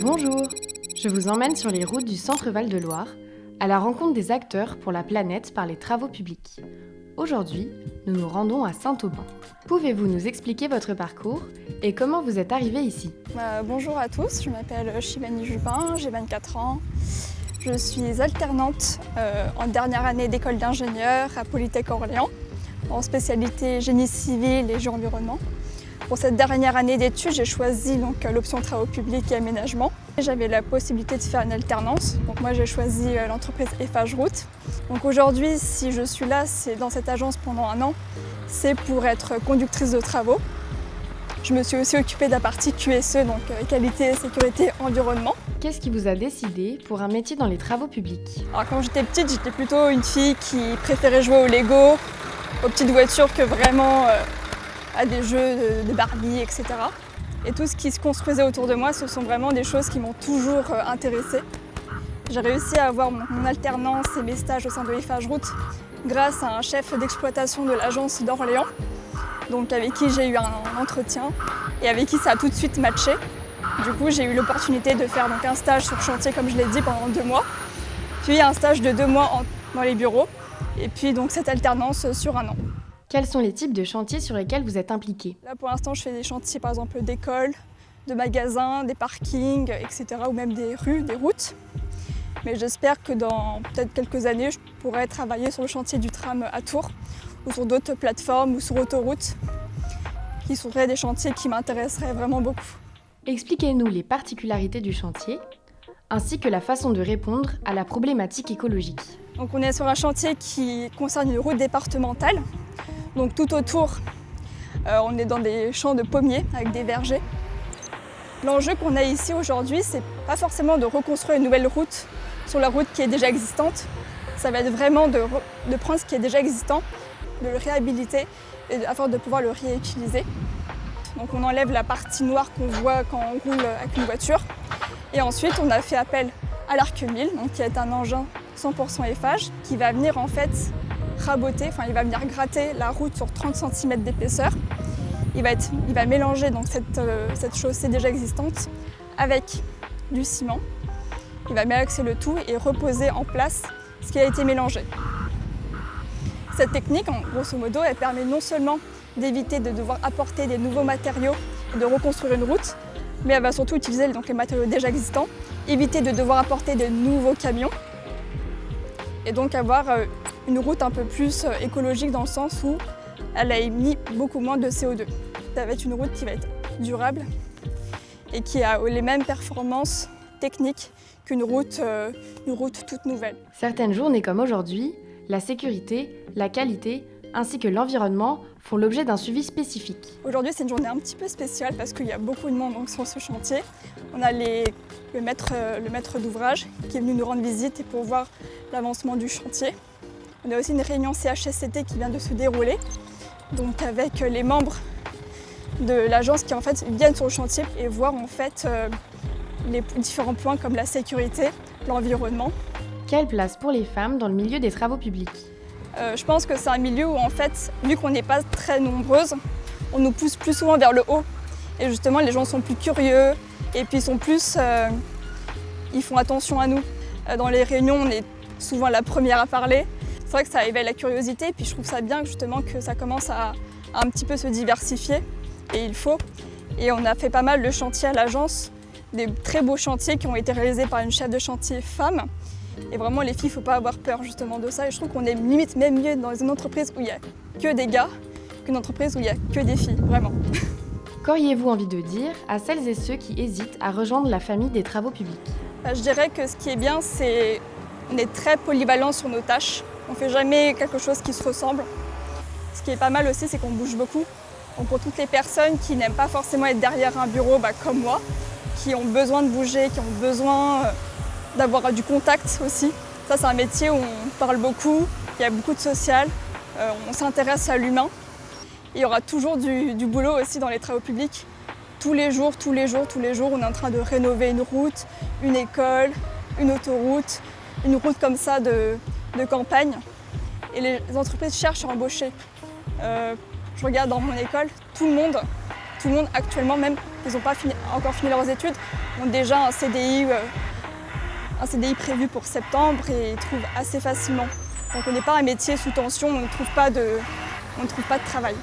Bonjour, je vous emmène sur les routes du Centre Val-de-Loire, à la rencontre des acteurs pour la planète par les travaux publics. Aujourd'hui, nous nous rendons à Saint-Auban. Pouvez-vous nous expliquer votre parcours et comment vous êtes arrivé ici ? Bonjour à tous, je m'appelle Chimène Jupin, j'ai 24 ans. Je suis alternante en dernière année d'école d'ingénieur à Polytech Orléans, en spécialité génie civil et géo-environnement. Pour cette dernière année d'études, j'ai choisi l'option travaux publics et aménagement. J'avais la possibilité de faire une alternance, donc moi j'ai choisi l'entreprise Eiffage Route. Donc aujourd'hui, si je suis là, c'est dans cette agence pendant 1 an, c'est pour être conductrice de travaux. Je me suis aussi occupée de la partie QSE, donc qualité, sécurité, environnement. Qu'est-ce qui vous a décidé pour un métier dans les travaux publics ? Alors quand j'étais petite, j'étais plutôt une fille qui préférait jouer au Lego, aux petites voitures que vraiment à des jeux de Barbie, etc. Et tout ce qui se construisait autour de moi, ce sont vraiment des choses qui m'ont toujours intéressée. J'ai réussi à avoir mon alternance et mes stages au sein de Eiffage Route grâce à un chef d'exploitation de l'agence d'Orléans, donc avec qui j'ai eu un entretien et avec qui ça a tout de suite matché. Du coup, j'ai eu l'opportunité de faire un stage sur chantier, comme je l'ai dit, pendant 2 mois, puis un stage de 2 mois dans les bureaux, et puis donc cette alternance sur 1 an. Quels sont les types de chantiers sur lesquels vous êtes impliqué ? Là, pour l'instant, je fais des chantiers, par exemple, d'écoles, de magasins, des parkings, etc., ou même des rues, des routes. Mais j'espère que dans peut-être quelques années, je pourrai travailler sur le chantier du tram à Tours, ou sur d'autres plateformes, ou sur autoroute, qui seraient des chantiers qui m'intéresseraient vraiment beaucoup. Expliquez-nous les particularités du chantier, ainsi que la façon de répondre à la problématique écologique. Donc on est sur un chantier qui concerne une route départementale. Donc tout autour, on est dans des champs de pommiers avec des vergers. L'enjeu qu'on a ici aujourd'hui, c'est pas forcément de reconstruire une nouvelle route sur la route qui est déjà existante. Ça va être vraiment de prendre ce qui est déjà existant, de le réhabiliter afin de pouvoir le réutiliser. Donc on enlève la partie noire qu'on voit quand on roule avec une voiture. Et ensuite, on a fait appel à l'Arc-1000, qui est un engin 100% Eiffage, qui va venir en fait raboter, il va venir gratter la route sur 30 cm d'épaisseur. Il va mélanger donc cette chaussée déjà existante avec du ciment. Il va malaxer le tout et reposer en place ce qui a été mélangé. Cette technique, grosso modo, elle permet non seulement d'éviter de devoir apporter des nouveaux matériaux et de reconstruire une route, mais elle va surtout utiliser les matériaux déjà existants, éviter de devoir apporter de nouveaux camions et donc avoir une route un peu plus écologique dans le sens où elle a émis beaucoup moins de CO2. Ça va être une route qui va être durable et qui a les mêmes performances techniques qu'une route toute nouvelle. Certaines journées comme aujourd'hui, la sécurité, la qualité ainsi que l'environnement font l'objet d'un suivi spécifique. Aujourd'hui, c'est une journée un petit peu spéciale parce qu'il y a beaucoup de monde sur ce chantier. On a le maître d'ouvrage qui est venu nous rendre visite et pour voir l'avancement du chantier. On a aussi une réunion CHSCT qui vient de se dérouler, donc avec les membres de l'agence qui en fait viennent sur le chantier et voir en fait les différents points comme la sécurité, l'environnement. Quelle place pour les femmes dans le milieu des travaux publics ? Je pense que c'est un milieu où en fait, vu qu'on n'est pas très nombreuses, on nous pousse plus souvent vers le haut. Et justement, les gens sont plus curieux et puis ils font attention à nous. Dans les réunions, on est souvent la première à parler. C'est vrai que ça éveille la curiosité et puis je trouve ça bien justement que ça commence à un petit peu se diversifier et il faut. Et on a fait pas mal de chantiers à l'agence, des très beaux chantiers qui ont été réalisés par une chef de chantier femme. Et vraiment les filles, il ne faut pas avoir peur justement de ça. Et je trouve qu'on est limite même mieux dans une entreprise où il n'y a que des gars qu'une entreprise où il n'y a que des filles, vraiment. Qu'auriez-vous envie de dire à celles et ceux qui hésitent à rejoindre la famille des travaux publics ? Je dirais que ce qui est bien, c'est qu'on est très polyvalent sur nos tâches. On ne fait jamais quelque chose qui se ressemble. Ce qui est pas mal aussi, c'est qu'on bouge beaucoup. Donc pour toutes les personnes qui n'aiment pas forcément être derrière un bureau comme moi, qui ont besoin de bouger, qui ont besoin d'avoir du contact aussi. Ça, c'est un métier où on parle beaucoup, il y a beaucoup de social, on s'intéresse à l'humain. Il y aura toujours du boulot aussi dans les travaux publics. Tous les jours, on est en train de rénover une route, une école, une autoroute, une route comme ça de campagne. Et les entreprises cherchent à embaucher. Je regarde dans mon école, tout le monde tout le monde actuellement, même ils n'ont pas encore fini leurs études, ont déjà un CDI prévu pour septembre et ils trouvent assez facilement. Donc on n'est pas un métier sous tension, on ne trouve pas de travail.